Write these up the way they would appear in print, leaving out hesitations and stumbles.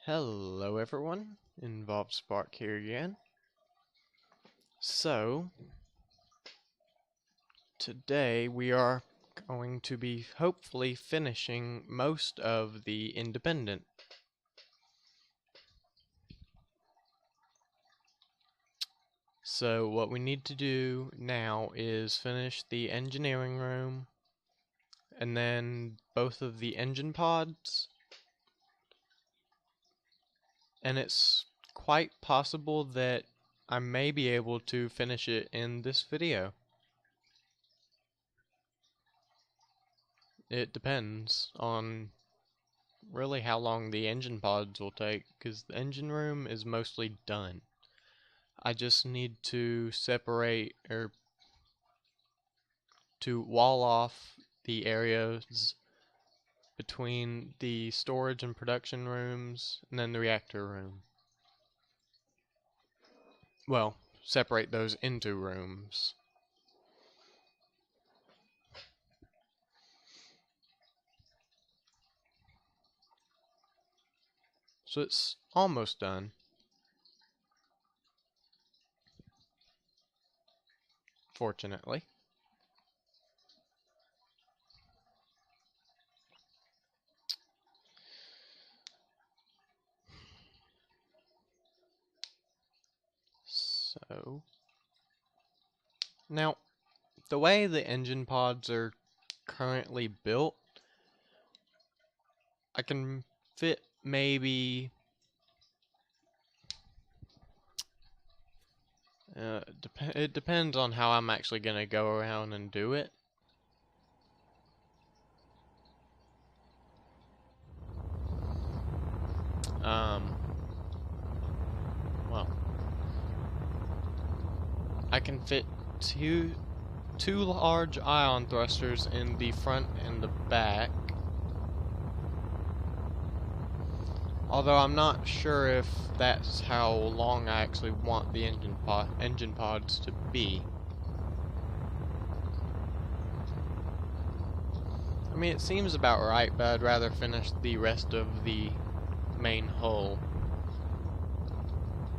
Hello everyone, Involved Spark here again. So, today we are going to be hopefully finishing most of the Independent. So what we need to do now is finish the engineering room, and then both of the engine pods, and it's quite possible that I may be able to finish it in this video. It depends on really how long the engine pods will take, because the engine room is mostly done. I just need to separate or to wall off the areas between the storage and production rooms and then the reactor room. Well, separate those into rooms. So it's almost done. Fortunately. So now, the way the engine pods are currently built, I can fit maybe it depends on how I'm actually gonna go around and do it. Well, I can fit two large ion thrusters in the front and the back. Although I'm not sure if that's how long I actually want the engine pods to be. I mean, it seems about right, but I'd rather finish the rest of the main hull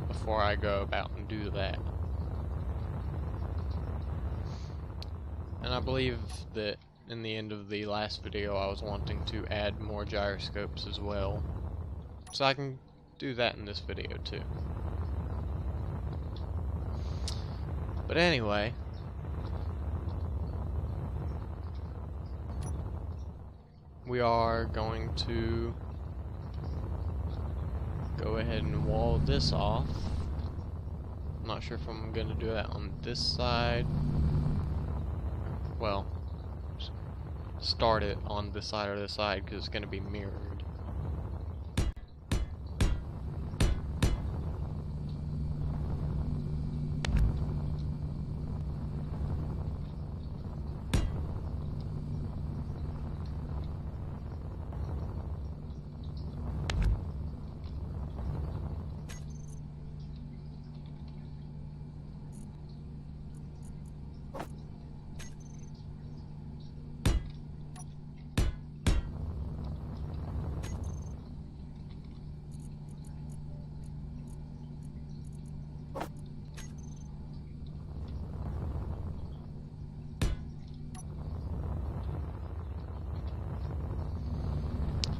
before I go about and do that. And I believe that in the end of the last video I was wanting to add more gyroscopes as well. So I can do that in this video too. But anyway, we are going to go ahead and wall this off. I'm not sure if I'm going to do that on this side. Well, start it on this side or this side because it's going to be mirrored.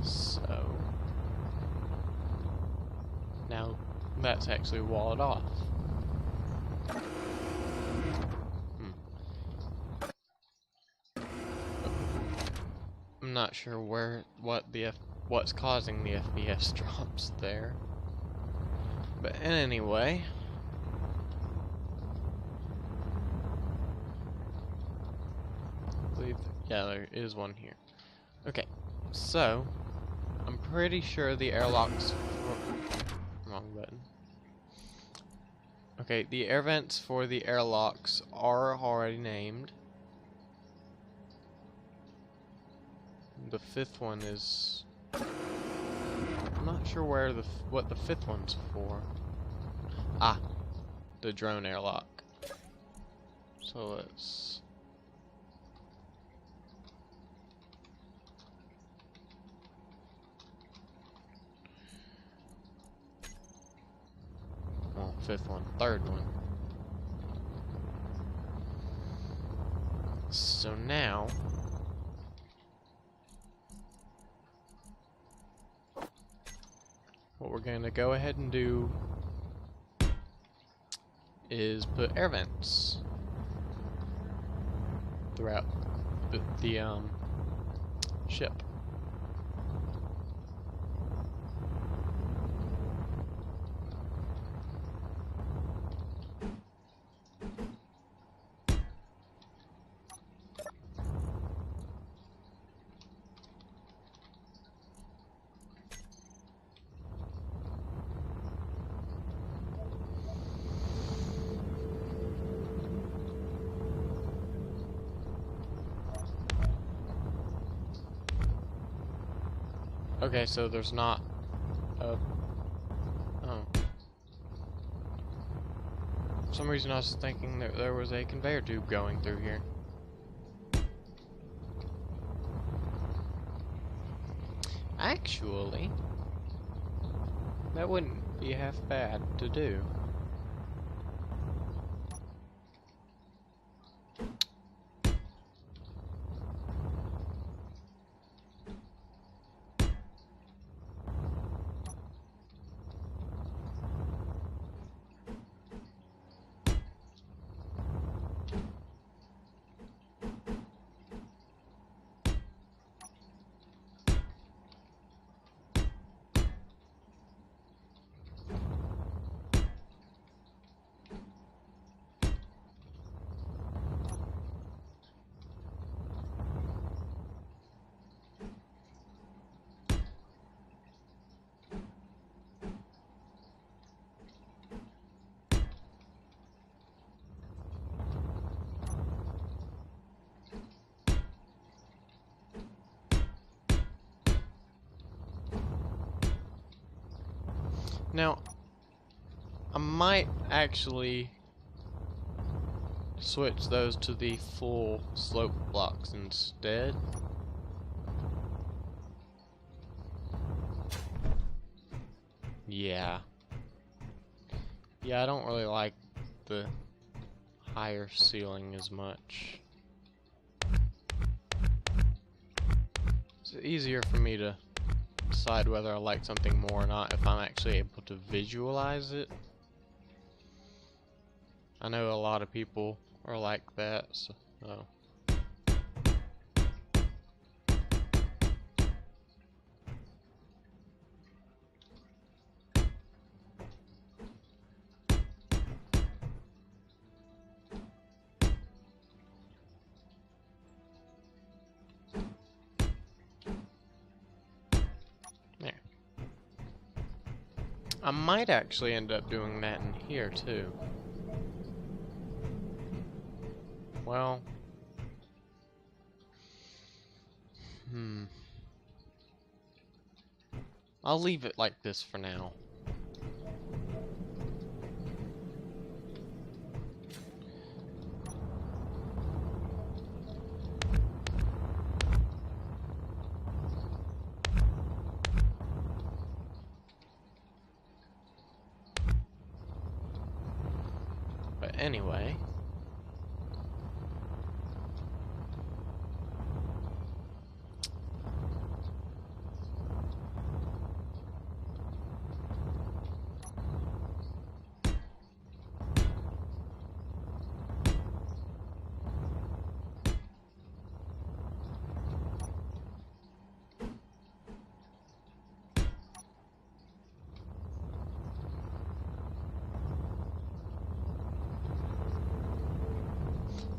So now that's actually walled off. I'm not sure what's causing the FPS drops there. But anyway, I believe yeah, there is one here. Okay, so I'm pretty sure the airlocks wrong button. Okay, the air vents for the airlocks are already named. The fifth one is I'm not sure what the fifth one's for. Ah, the drone airlock. So let's fifth one, third one. So now what we're going to go ahead and do is put air vents throughout the ship. Okay, so there's not a... Oh. For some reason I was thinking that there was a conveyor tube going through here. Actually, that wouldn't be half bad to do. Now, I might actually switch those to the full slope blocks instead. Yeah, I don't really like the higher ceiling as much. It's easier for me to decide whether I like something more or not if I'm actually able to visualize it. I know a lot of people are like that, so there. I might actually end up doing that in here too. Well, I'll leave it like this for now. But anyway,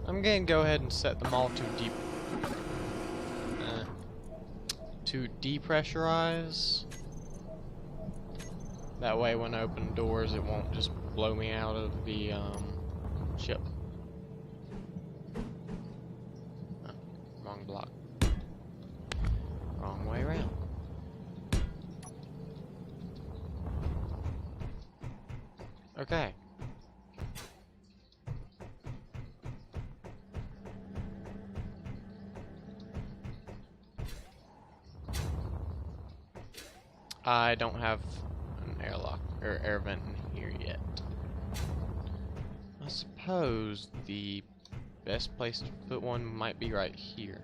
I'm gonna go ahead and set them all to depressurize. That way when I open doors it won't just blow me out of the ship. Oh, wrong block. Wrong way around. Okay. I don't have an airlock or air vent in here yet. I suppose the best place to put one might be right here.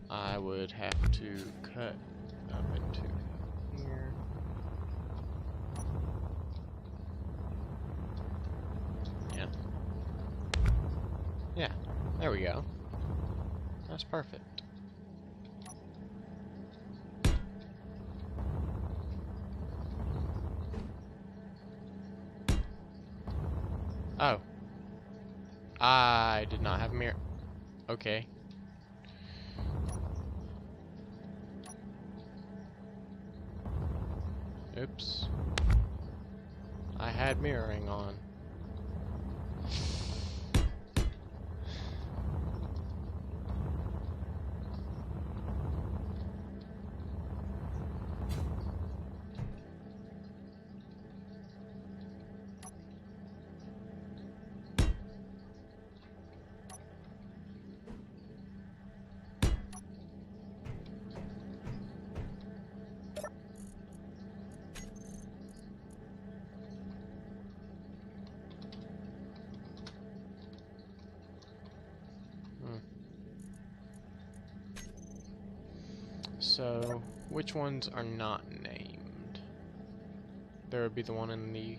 I would have to cut up into here. Yeah. Yeah, there we go. That's perfect. Oh. I did not have a mirror. Okay. Oops. I had mirroring on. So, which ones are not named? There would be the one in the...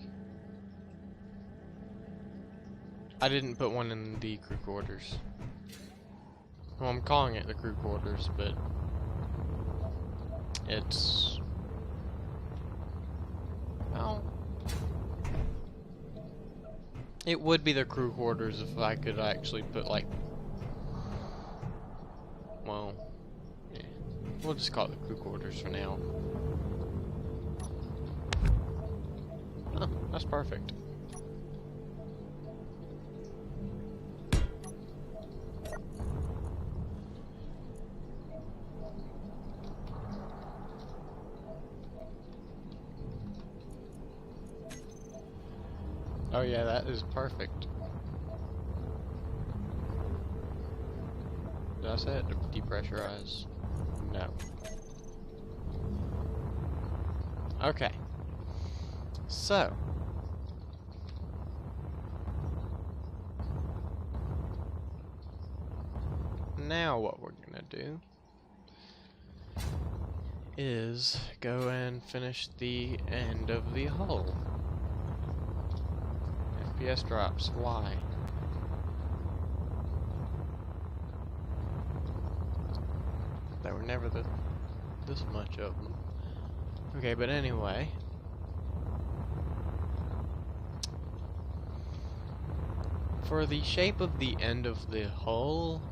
I didn't put one in the crew quarters. Well, I'm calling it the crew quarters, but it's... well... it would be the crew quarters if I could actually put, like... well... yeah. We'll just call it the crew quarters for now. Oh, that's perfect. Oh yeah, that is perfect. Did I say it? Depressurize? No. Okay. So. Now what we're gonna do is go and finish the end of the hull. FPS drops. Why? There were never this much of them. Okay, but anyway. For the shape of the end of the hull,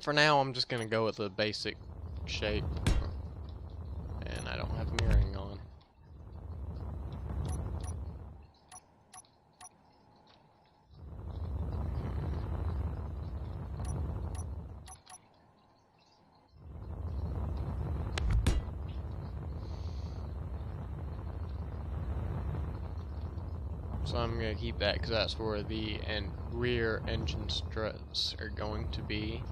for now I'm just gonna go with the basic shape. And I don't have mirroring on. So I'm going to keep that because that's where the rear engine struts are going to be.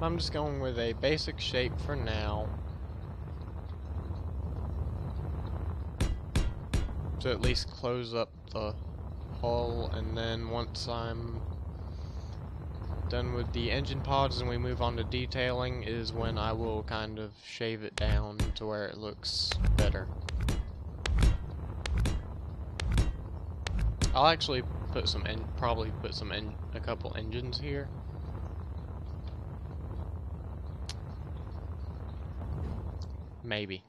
I'm just going with a basic shape for now. To at least close up the hull, and then once I'm done with the engine pods and we move on to detailing is when I will kind of shave it down to where it looks better. I'll actually put some a couple engines here. Maybe.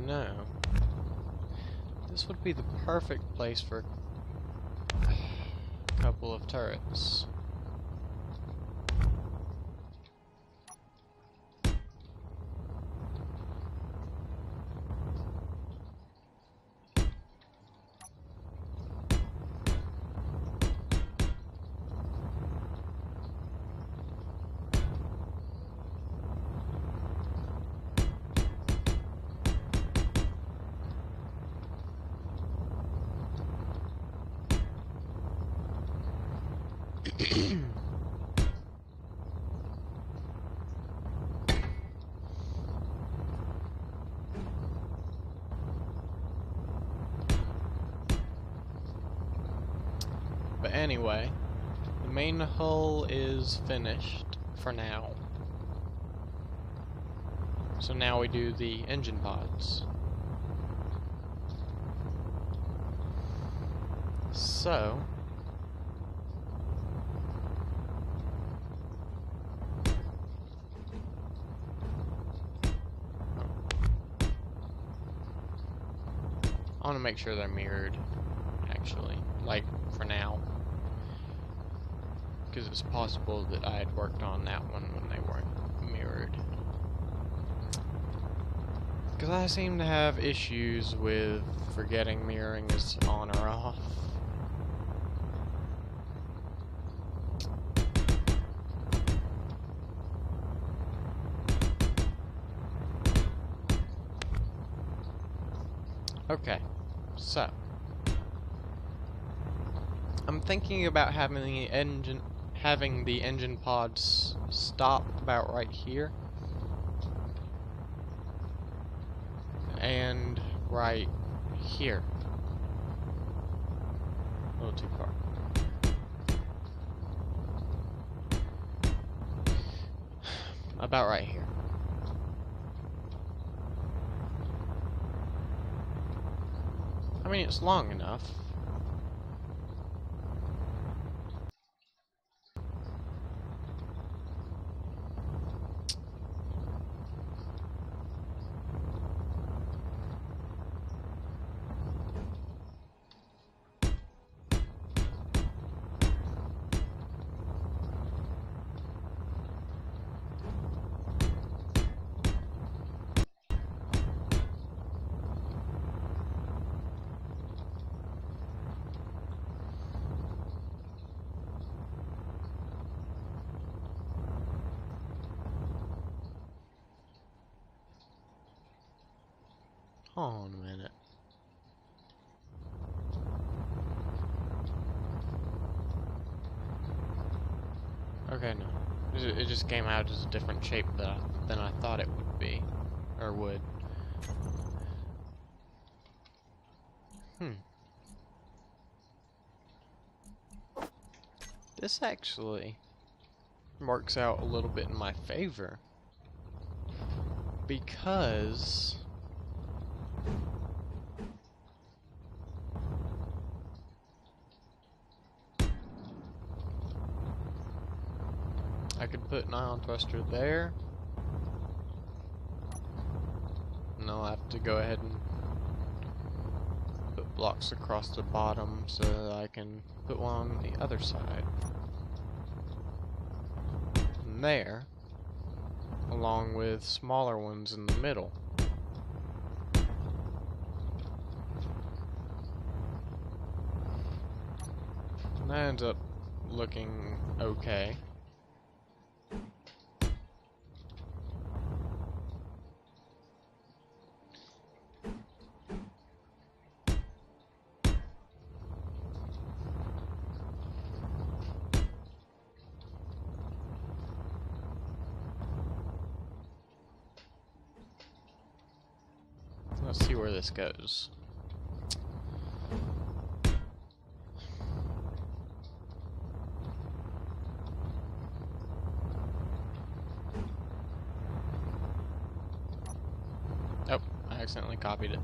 know, this would be the perfect place for a couple of turrets. But anyway, the main hull is finished for now. So now we do the engine pods. So I want to make sure they're mirrored, actually, like, for now. Because it's possible that I had worked on that one when they weren't mirrored. Because I seem to have issues with forgetting mirroring is on or off. Okay, so I'm thinking about having the engine pods stop about right here and right here. A little too far. About right here. I mean, it's long enough. Hold on a minute. Okay, no. It just came out as a different shape than I thought it would be. Or would. This actually works out a little bit in my favor. Because I could put an ion thruster there. And I'll have to go ahead and put blocks across the bottom so that I can put one on the other side. And there, along with smaller ones in the middle. And that ends up looking okay. Let's see where this goes. Oh, I accidentally copied it.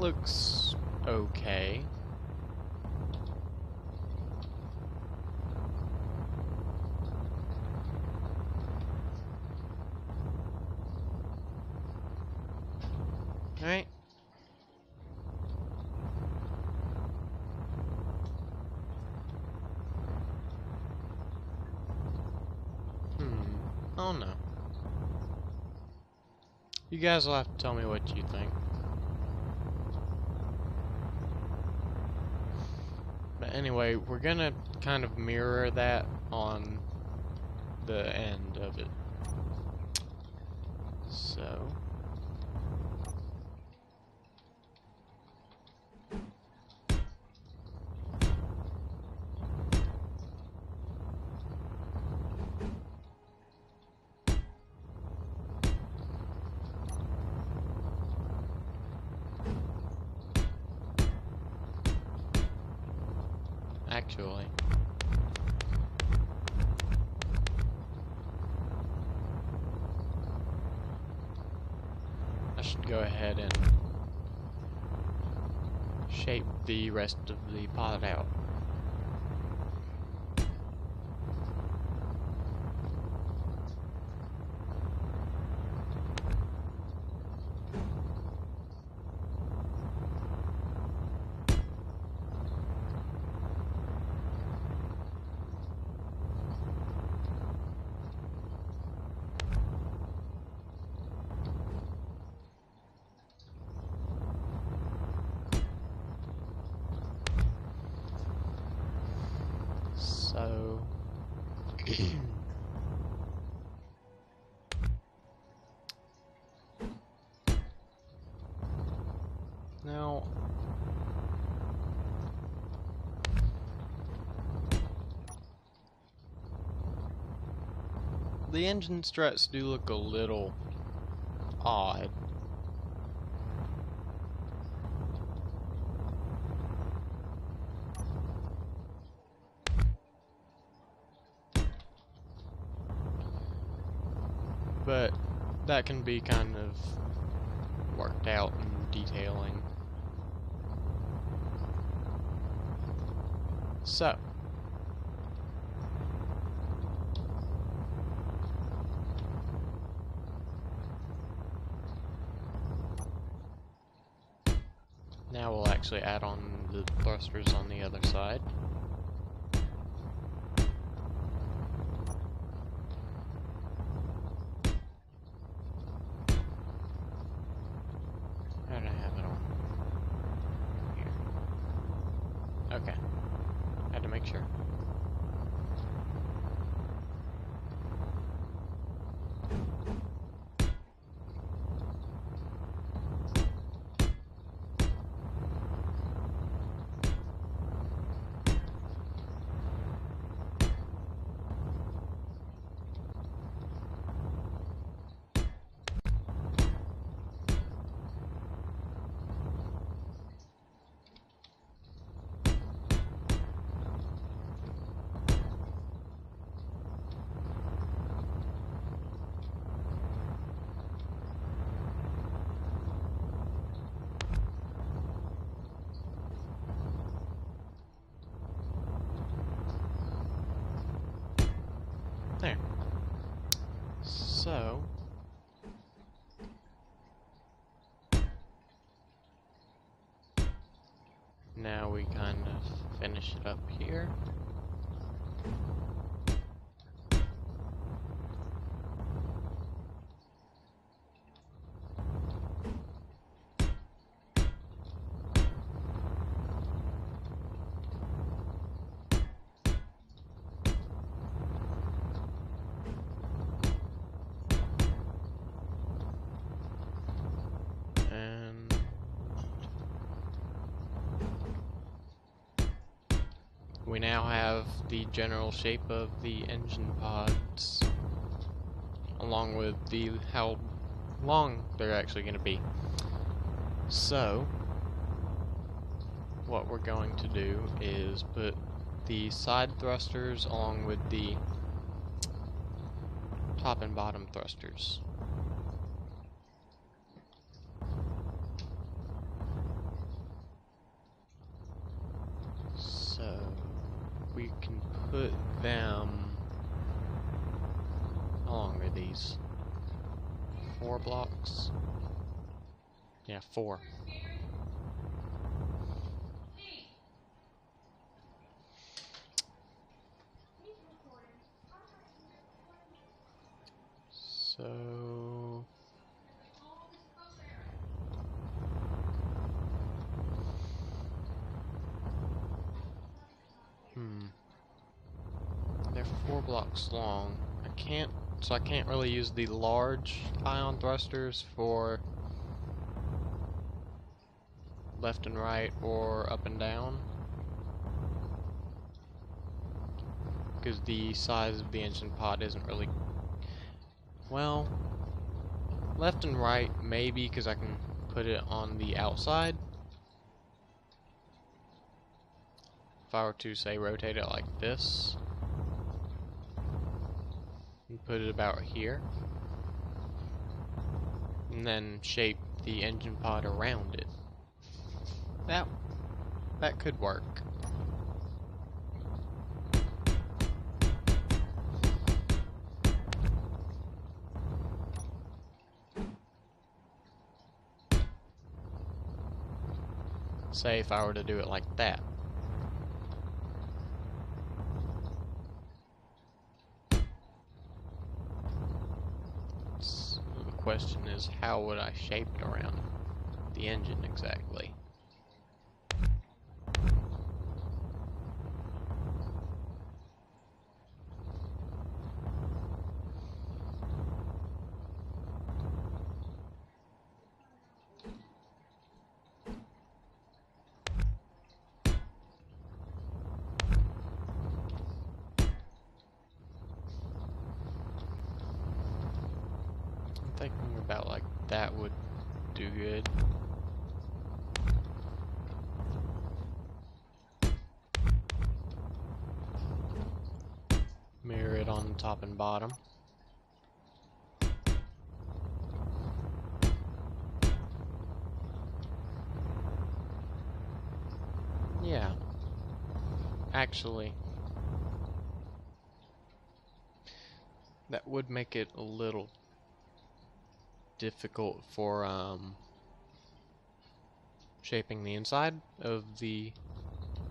looks okay. Alright. Oh no. You guys will have to tell me what you think. But anyway, we're gonna kind of mirror that on the end of it. So... Actually, I should go ahead and shape the rest of the pod out. So... now... the engine struts do look a little odd. But that can be kind of worked out in detailing. So, now we'll actually add on the thrusters on the other side. How did I have it on? Here. Okay. Had to make sure. There. So... now we kind of finish it up here. And we now have the general shape of the engine pods, along with how long they're actually going to be. So, what we're going to do is put the side thrusters along with the top and bottom thrusters. we can put them... How long are these? 4 blocks? Yeah, 4. So... They're 4 blocks long. I can't really use the large ion thrusters for left and right or up and down, because the size of the engine pod isn't really... Well, left and right maybe, because I can put it on the outside. If I were to, say, rotate it like this and put it about here, and then shape the engine pod around it, that could work. Say if I were to do it like that. So the question is, how would I shape it around the engine exactly? Thinking about like that would do good. Mirror it on top and bottom. Yeah. Actually, that would make it a little difficult for shaping the inside of the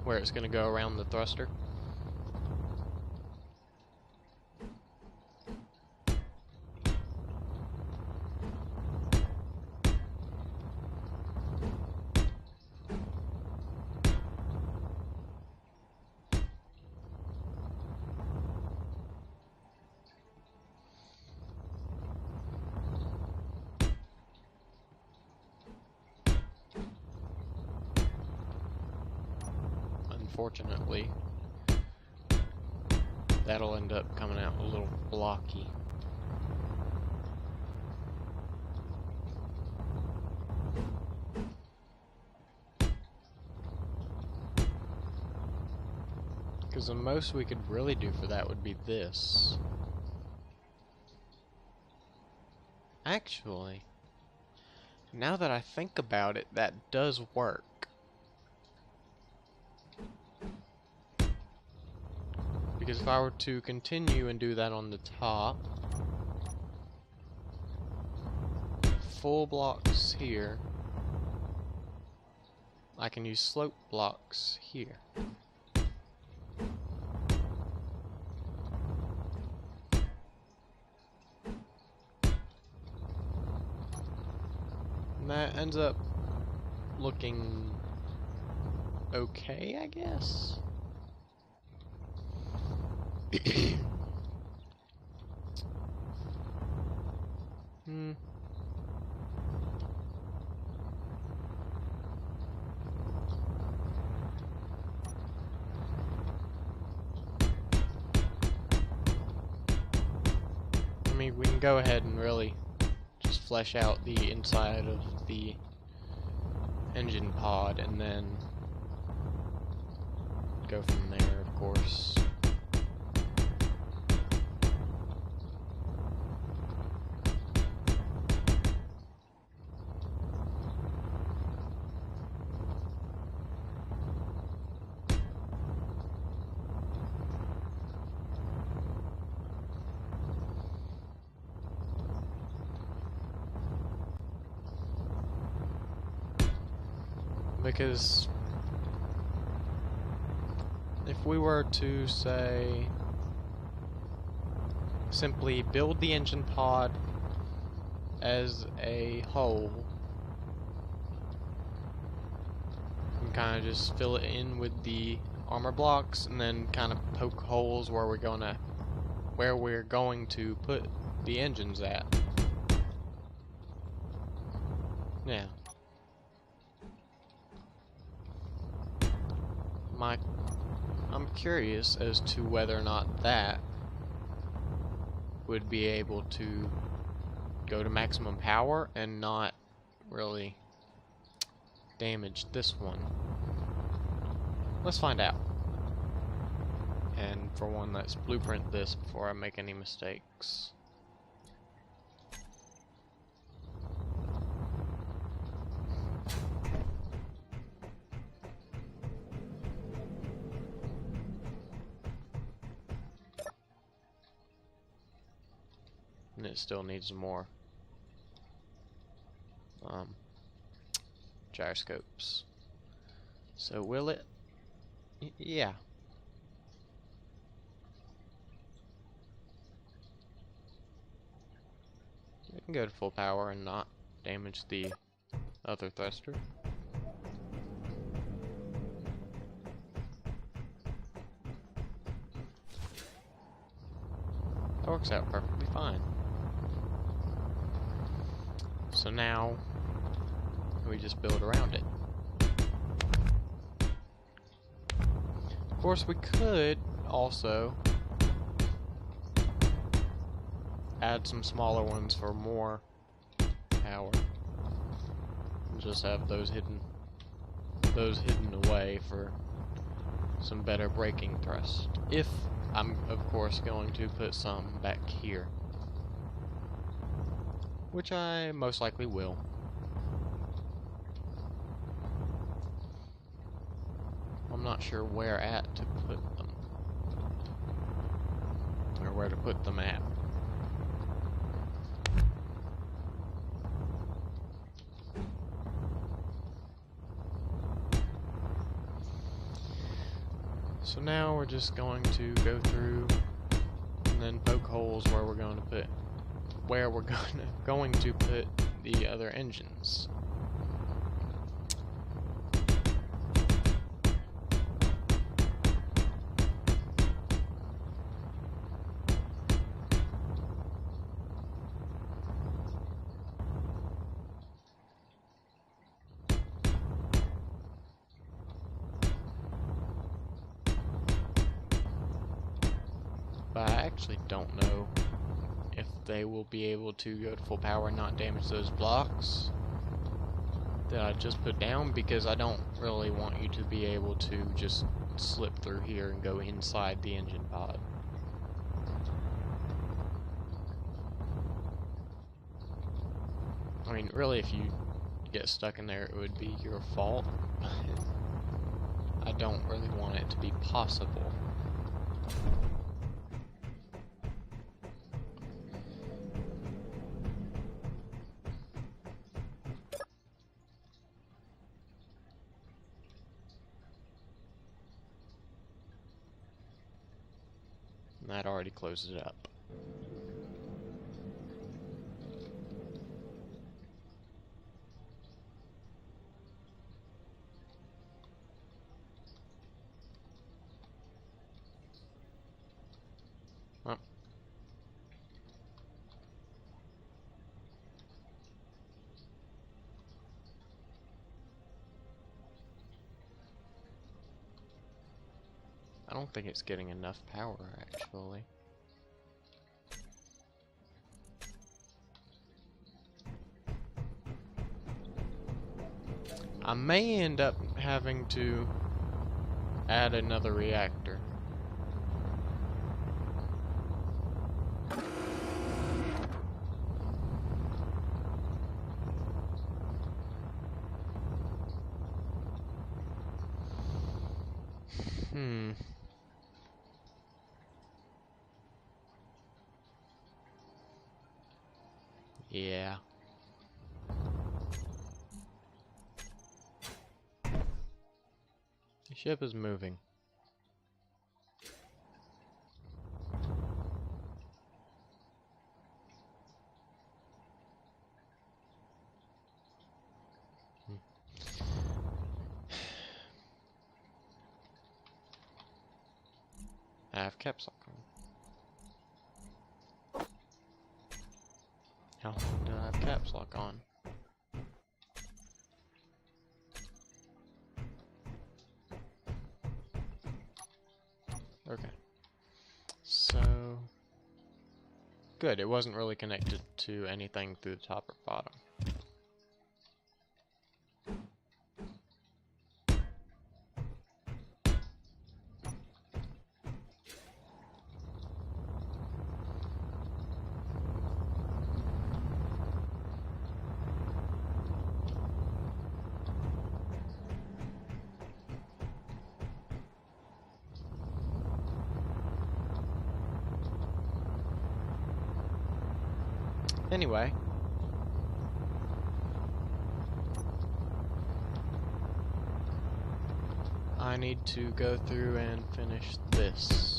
where it's going to go around the thruster. Unfortunately, that'll end up coming out a little blocky. Because the most we could really do for that would be this. Actually, now that I think about it, that does work. Because if I were to continue and do that on the top, full blocks here, I can use slope blocks here. And that ends up looking okay, I guess. I mean, we can go ahead and really just flesh out the inside of the engine pod and then go from there, of course. Because if we were to say simply build the engine pod as a whole and kind of just fill it in with the armor blocks and then kind of poke holes where we're going to put the engines at. Yeah. I'm curious as to whether or not that would be able to go to maximum power and not really damage this one. Let's find out. And for one, let's blueprint this before I make any mistakes. And it still needs more gyroscopes. So will it? Yeah. It can go to full power and not damage the other thruster. That works out perfectly fine. So now we just build around it. Of course, we could also add some smaller ones for more power. And just have those hidden away for some better braking thrust. If I'm, of course, going to put some back here. Which I most likely will. I'm not sure where at to put them. Or where to put them at. So now we're just going to go through and then poke holes where we're going to put the other engines. But I actually don't know if they will be able to go to full power and not damage those blocks that I just put down, because I don't really want you to be able to just slip through here and go inside the engine pod. I mean, really, if you get stuck in there, it would be your fault. I don't really want it to be possible. And that already closes it up. Well, I don't think it's getting enough power, actually. I may end up having to add another reactor. Yeah. Ship is moving. I have caps lock on. How long do I have caps lock on? Okay. So... good, it wasn't really connected to anything through the top or bottom. Anyway, I need to go through and finish this.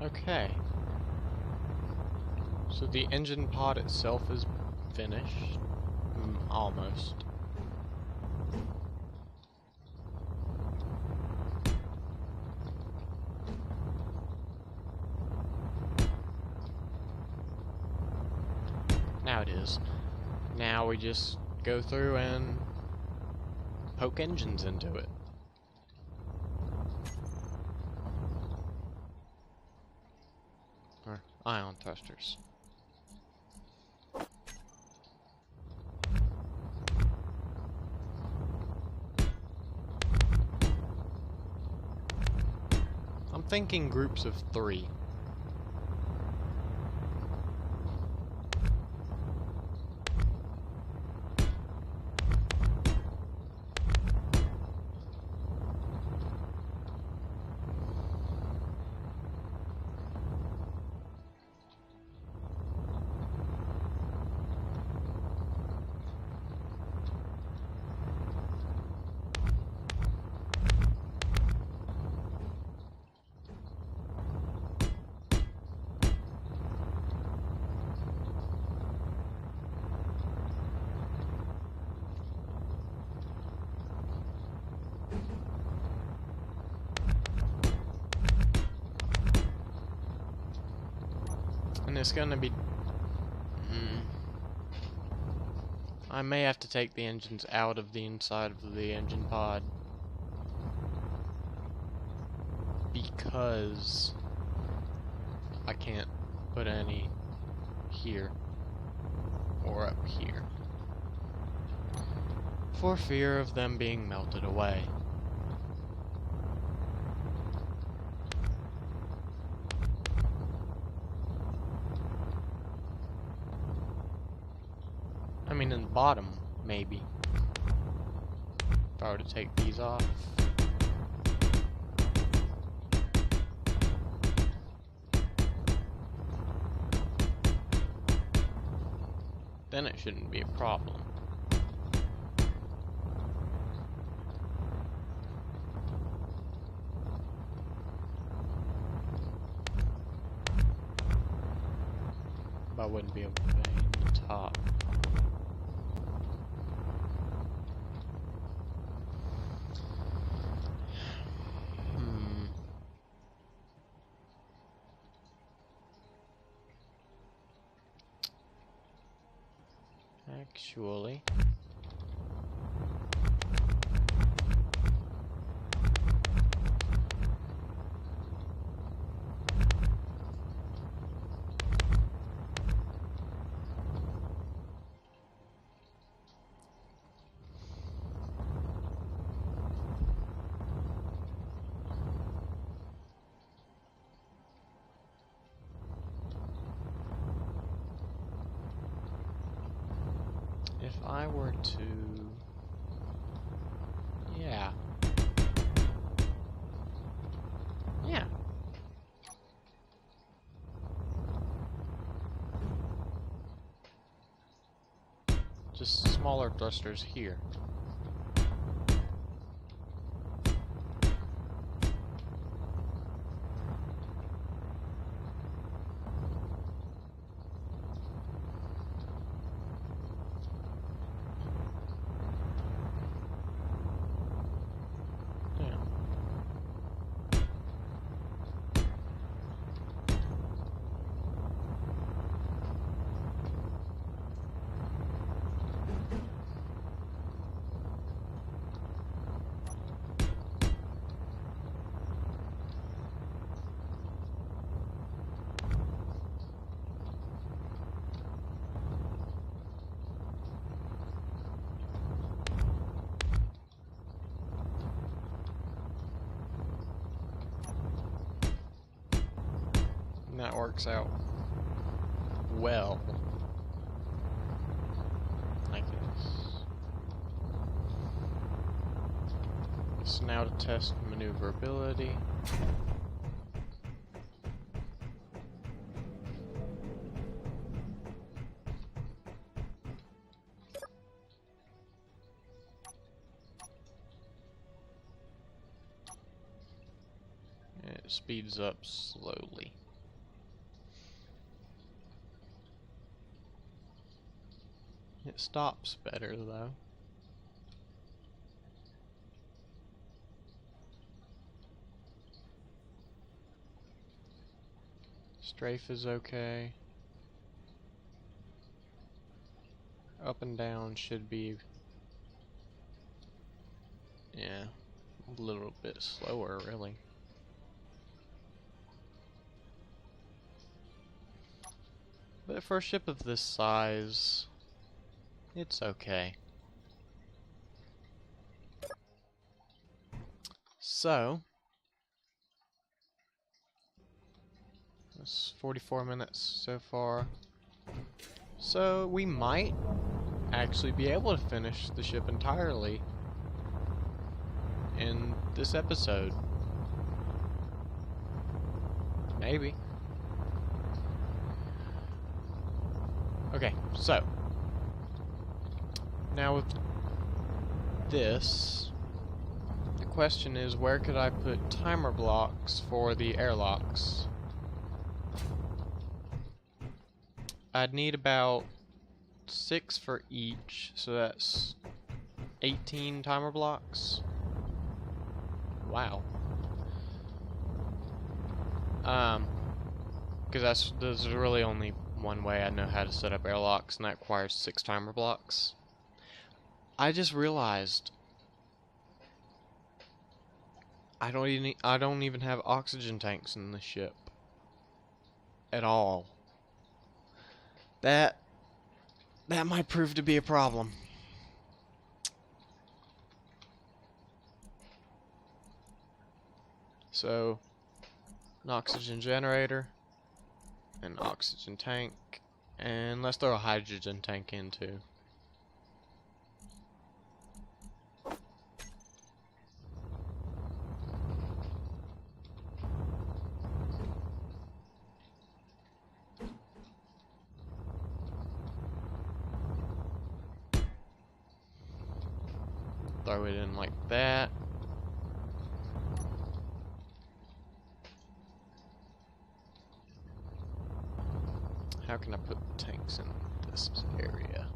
Okay. So the engine pod itself is finished. Almost. Now it is. Now we just go through and poke engines into it. Or ion thrusters. I'm thinking groups of 3. And it's gonna be... I may have to take the engines out of the inside of the engine pod. Because I can't put any here. Or up here. For fear of them being melted away. I mean, in the bottom, maybe. If I were to take these off. Then it shouldn't be a problem. But I wouldn't be able to paint the top. Actually. If I were to... Yeah. Yeah. Just smaller thrusters here. Yeah. And that works out well, I guess. So now to test maneuverability. It speeds up slowly. It stops better though. Strafe is okay. Up and down should be, yeah, a little bit slower really. But for a ship of this size, it's okay. So, it's 44 minutes so far. So we might actually be able to finish the ship entirely in this episode. Maybe. Okay, so now with this, the question is, where could I put timer blocks for the airlocks? I'd need about 6 for each, so that's 18 timer blocks. Wow. Because there's really only one way I know how to set up airlocks, and that requires 6 timer blocks. I just realized I don't even have oxygen tanks in the ship at all. That might prove to be a problem. So, an oxygen generator, an oxygen tank, and let's throw a hydrogen tank in too. Throw it in like that. How can I put the tanks in this area?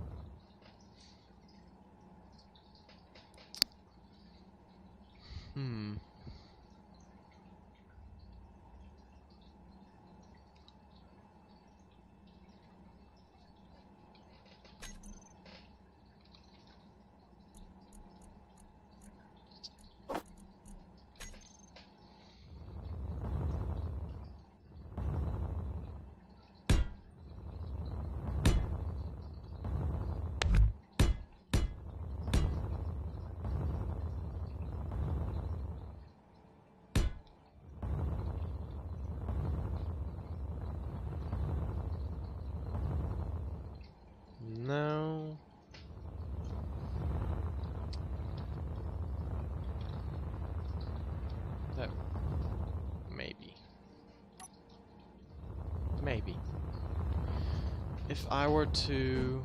if I were to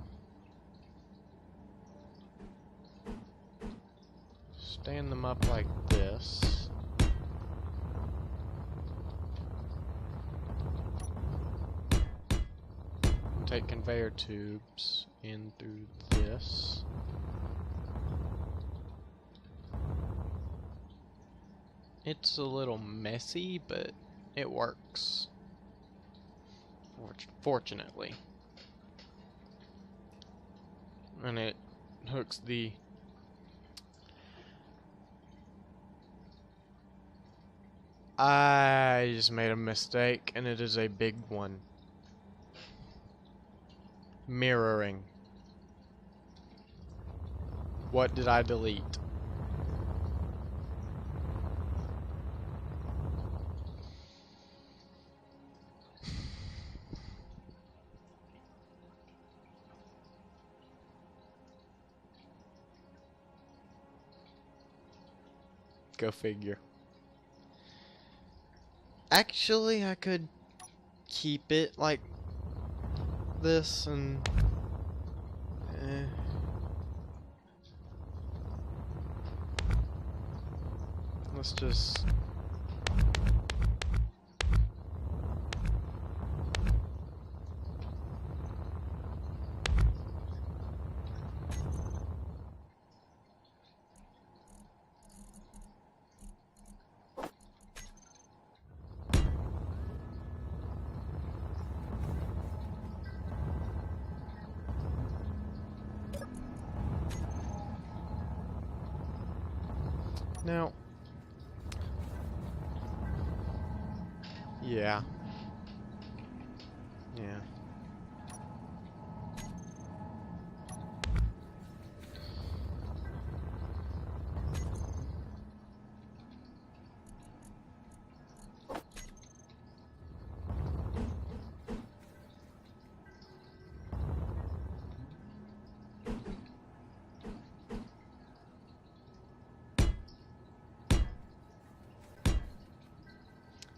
stand them up like this, and take conveyor tubes in through this, it's a little messy, but it works. Fortunately. And it hooks the I just made a mistake, and it is a big one. Mirroring. What did I delete? Go figure. Actually, I could keep it like this and let's just now. Yeah. Yeah.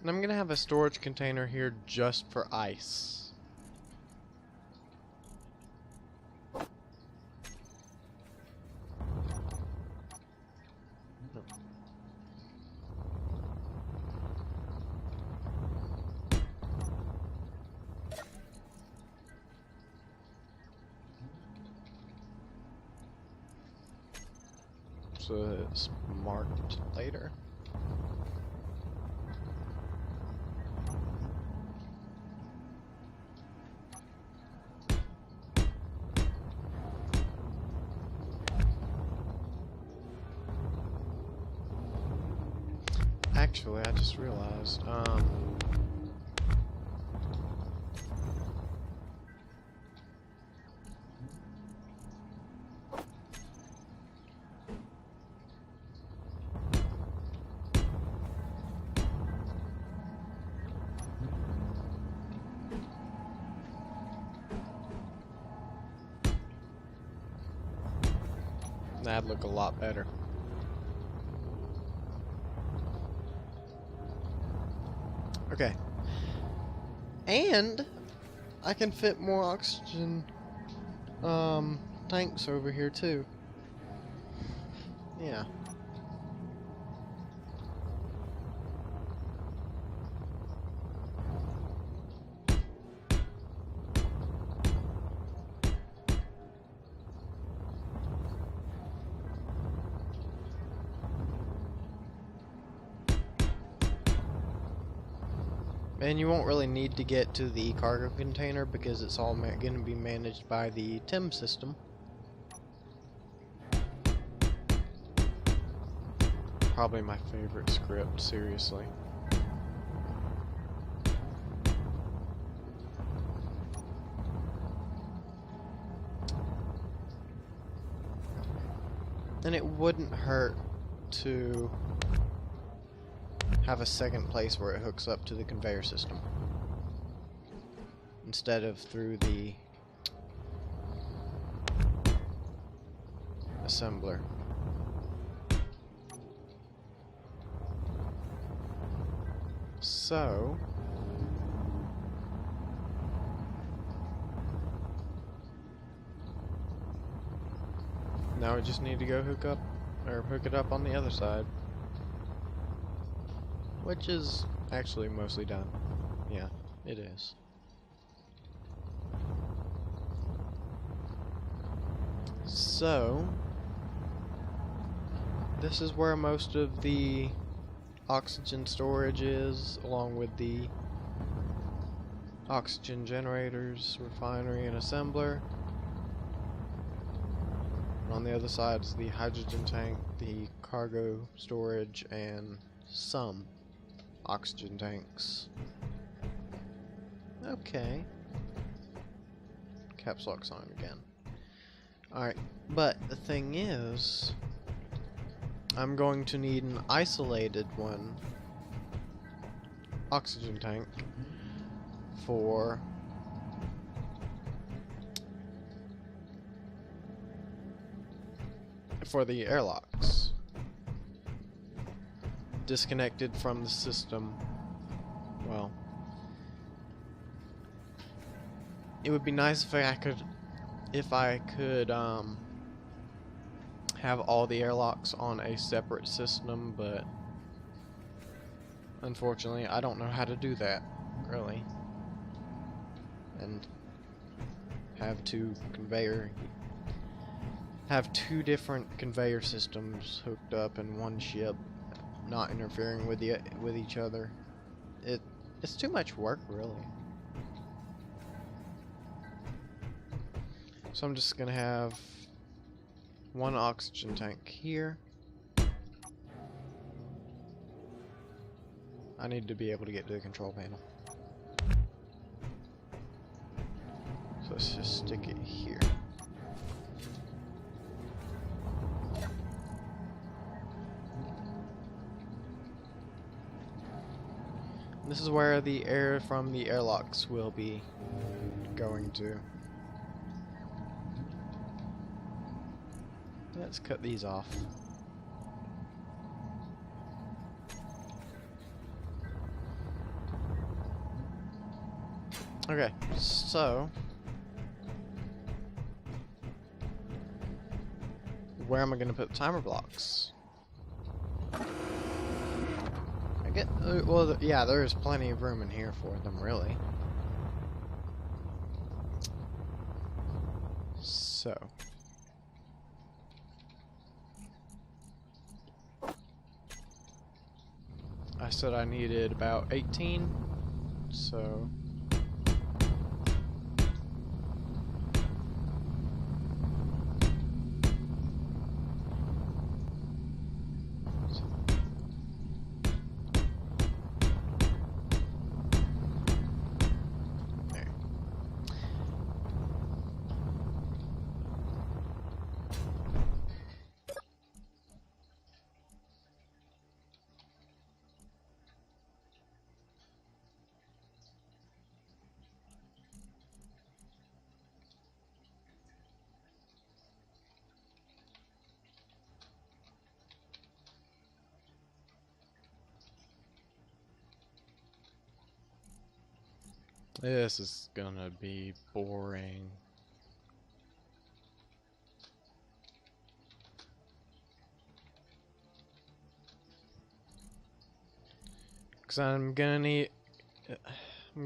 And I'm gonna have a storage container here just for ice. So it's marked later. Actually, I just realized, that'd look a lot better. Okay. And I can fit more oxygen tanks over here too. Yeah. And you won't really need to get to the cargo container because it's all going to be managed by the TIM system. Probably my favorite script, seriously. And it wouldn't hurt to have a second place where it hooks up to the conveyor system instead of through the assembler. So Now we just need to go hook it up on the other side. Which is actually mostly done. Yeah, it is. So, this is where most of the oxygen storage is, along with the oxygen generators, refinery, and assembler. And on the other side is the hydrogen tank, the cargo storage, and some oxygen tanks. Okay. Caps lock sign again. Alright, but the thing is, I'm going to need an isolated one, oxygen tank, for the airlocks. Disconnected from the system. Well, it would be nice if I could have all the airlocks on a separate system, but unfortunately I don't know how to do that, really. And have two different conveyor systems hooked up in one ship, not interfering with each other. It's too much work, really. So I'm just gonna have one oxygen tank here. I need to be able to get to the control panel. So let's just stick it here. This is where the air from the airlocks will be going to. Let's cut these off. Okay, so where am I going to put timer blocks? Well, yeah, there is plenty of room in here for them, really. So. I said I needed about 18, so. This is gonna be boring. Cause I'm gonna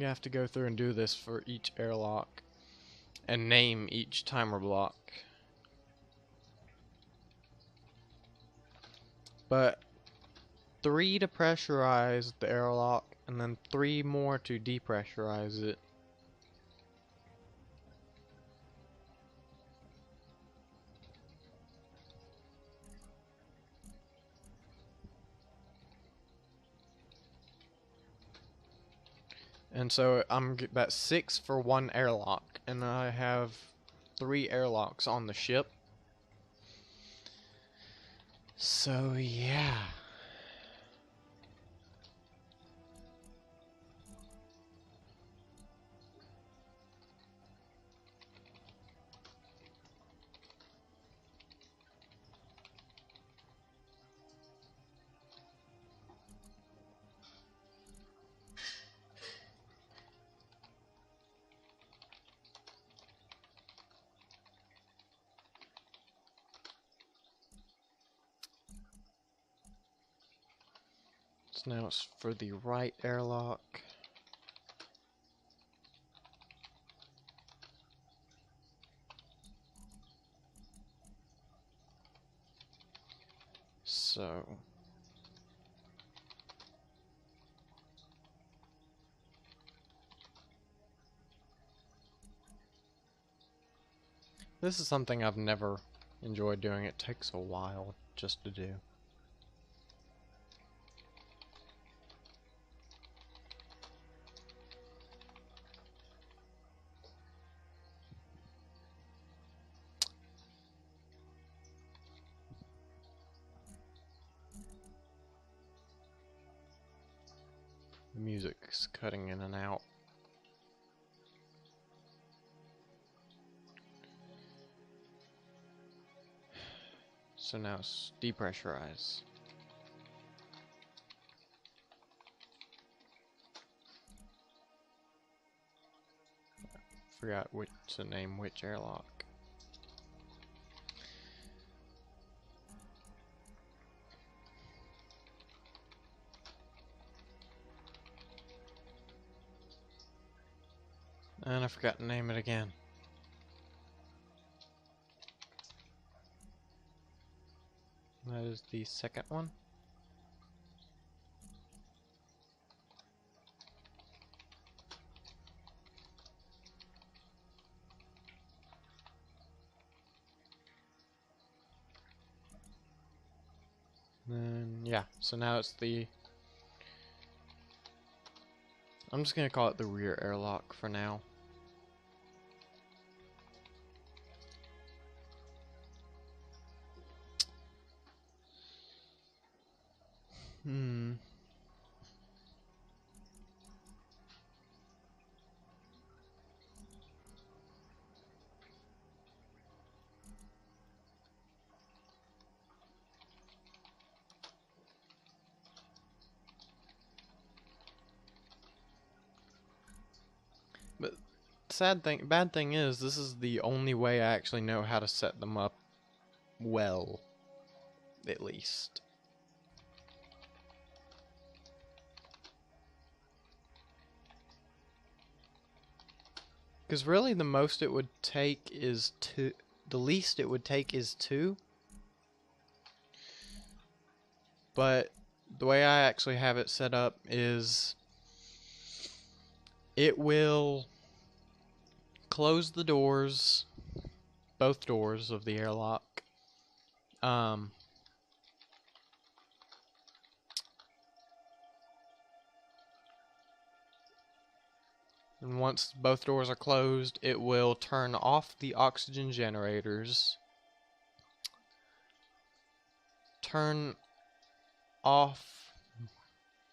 have to go through and do this for each airlock and name each timer block. But 3 to pressurize the airlock, and then 3 more to depressurize it. And so that's 6 for one airlock, and I have 3 airlocks on the ship. So yeah. So now it's for the right airlock. So this is something I've never enjoyed doing. It takes a while just to do. The music's cutting in and out. So now it's depressurize. Forgot which to name which airlock. And I forgot to name it again. That is the second one. Then, yeah, so now it's the... I'm just gonna call it the rear airlock for now. But bad thing is, this is the only way I actually know how to set them up well, at least. Because really the most it would take is two, the least it would take is two. But the way I actually have it set up is it will close the doors, both doors of the airlock. And once both doors are closed, it will turn off the oxygen generators, turn off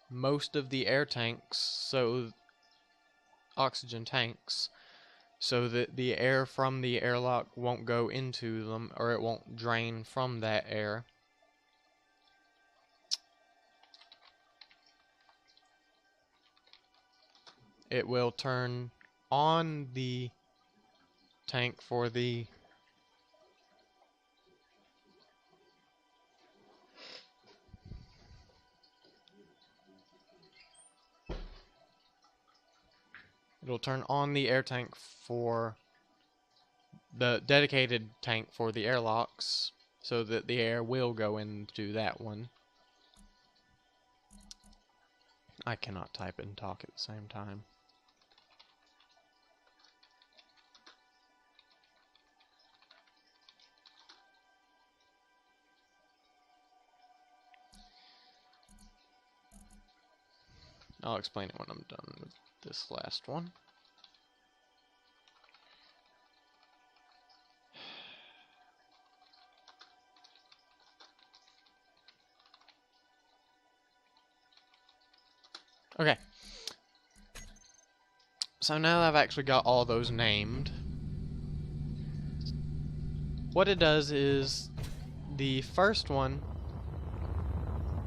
most of the air tanks, so oxygen tanks, so that the air from the airlock won't go into them, or it won't drain from that air. It will turn on the tank for the it'll turn on the air tank for the dedicated tank for the airlocks, so that the air will go into that one. I cannot type and talk at the same time. I'll explain it when I'm done with this last one. Okay. So now that I've actually got all those named, what it does is the first one,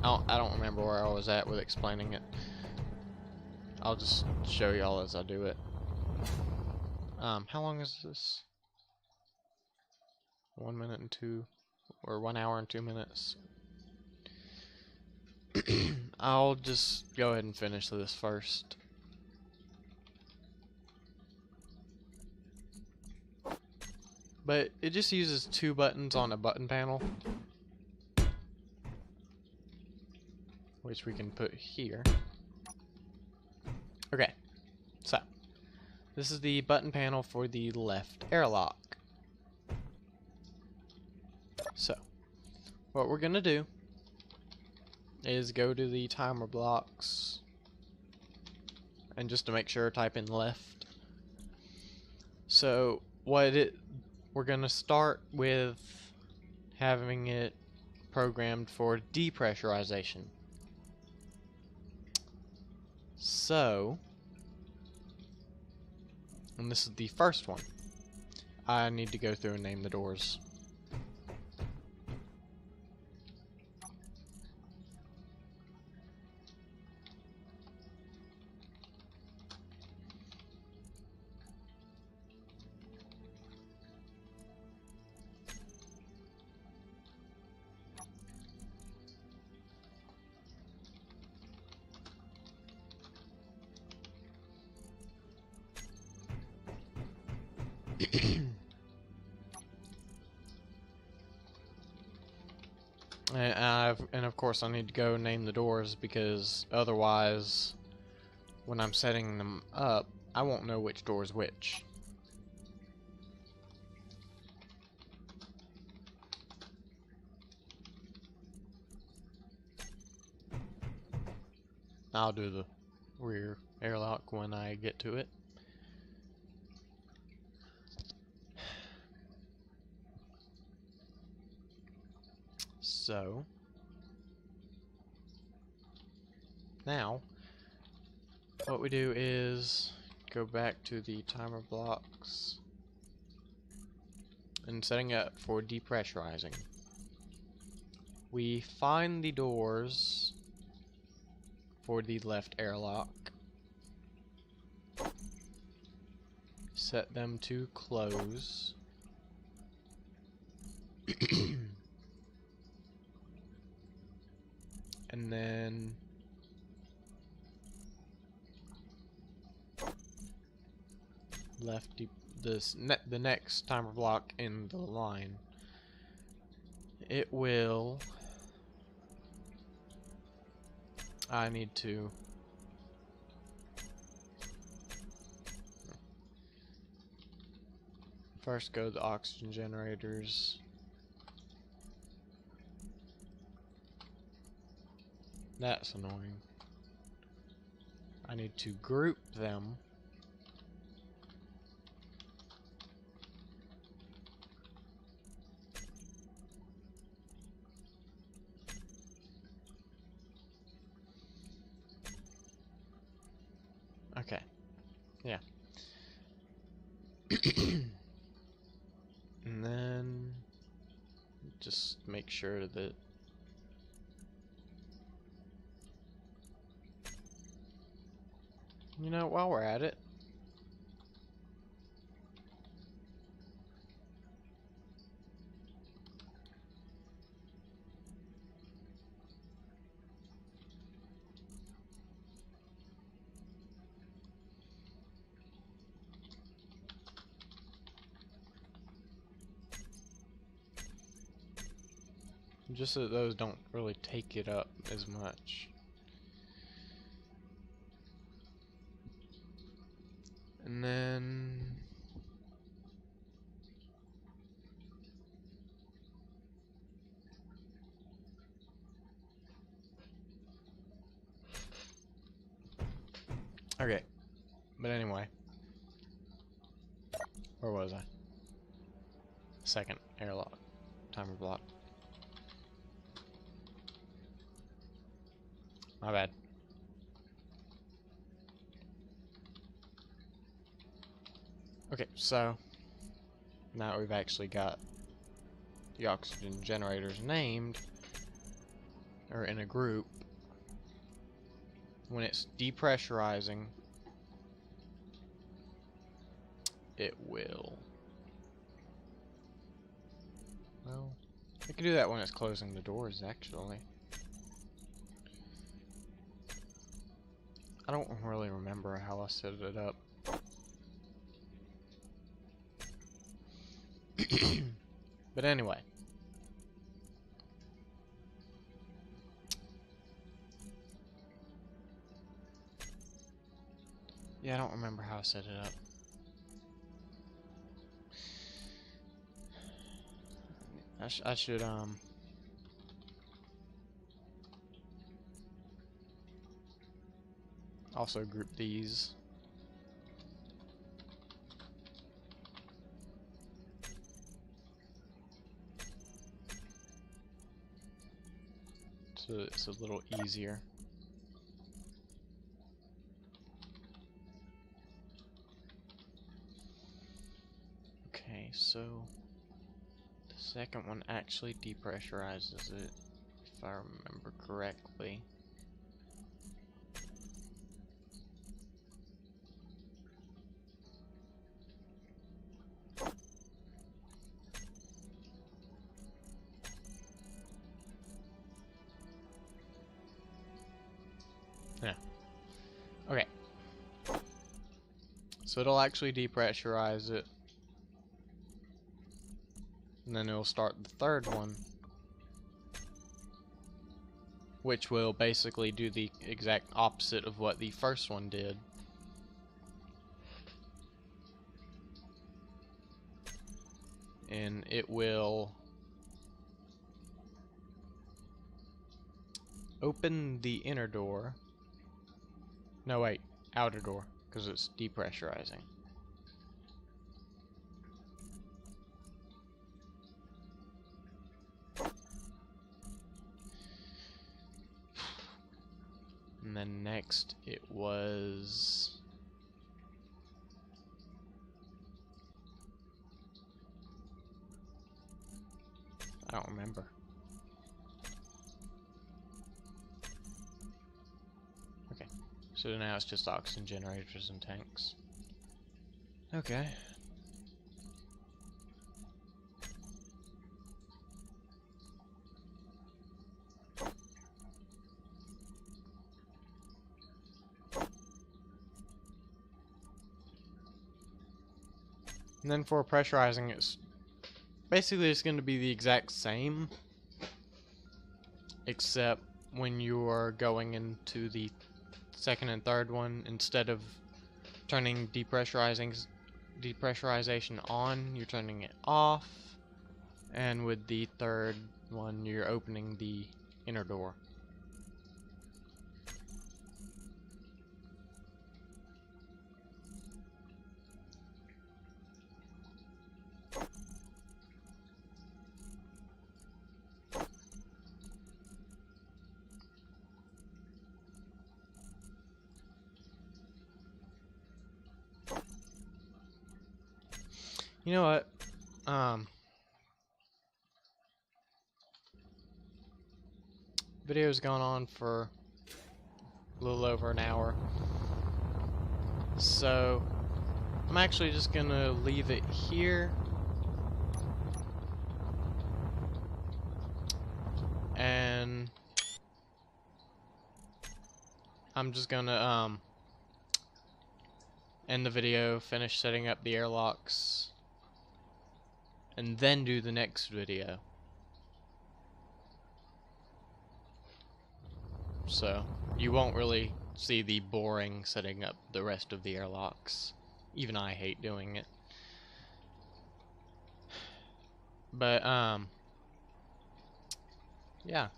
I don't remember where I was at with explaining it. I'll just show y'all as I do it. How long is this? 1 minute and 1 hour and 2 minutes. I'll just go ahead and finish this first. But it just uses 2 buttons on a button panel, which we can put here. Okay, so this is the button panel for the left airlock. So what we're gonna do is go to the timer blocks, and just to make sure, type in left. So we're gonna start with having it programmed for depressurization. So, and this is the first one, I need to go through and name the doors. And of course I need to go name the doors, because otherwise when I'm setting them up I won't know which door is which. I'll do the rear airlock when I get to it. So now what we do is go back to the timer blocks and setting up for depressurizing. We find the doors for the left airlock, set them to close, and then the next timer block in the line, it will, I need to first go to the oxygen generators. That's annoying. I need to group them. Okay. Yeah. And then just make sure that while we're at it, just so those don't really take it up as much. And then okay. But anyway, where was I? Second airlock timer block. My bad. Okay, so now we've actually got the oxygen generators named, or in a group. When it's depressurizing, it will, well, I can do that when it's closing the doors, actually. I don't really remember how I set it up. But anyway. Yeah, I don't remember how I set it up. I should also group these. So it's a little easier. Okay, so the second one actually depressurizes it, if I remember correctly. Yeah. Okay. So it'll actually depressurize it. And then it'll start the third one, which will basically do the exact opposite of what the first one did. And it will open the inner door. No, wait, outer door, because it's depressurizing. And then next it was... I don't remember. Okay, so now it's just oxygen generators and tanks. Okay. And then for pressurizing, it's basically it's going to be the exact same, except when you are going into the second and third one, instead of turning depressurization on, you're turning it off, and with the third one, you're opening the inner door. You know what? Video's gone on for a little over an hour, so I'm actually just gonna leave it here, and I'm just gonna end the video, finish setting up the airlocks, and then do the next video. So you won't really see the boring setting up the rest of the airlocks. Even I hate doing it. But yeah.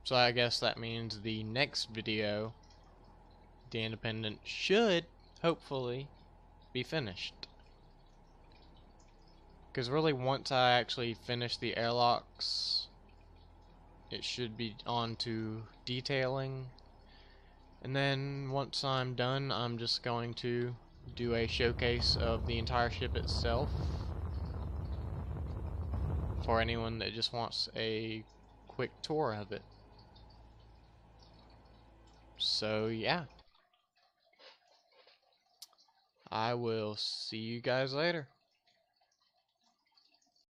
So I guess that means the next video, the Independent, should hopefully be finished. Because really, once I actually finish the airlocks, it should be on to detailing. And then once I'm done, I'm just going to do a showcase of the entire ship itself for anyone that just wants a quick tour of it. So yeah, I will see you guys later.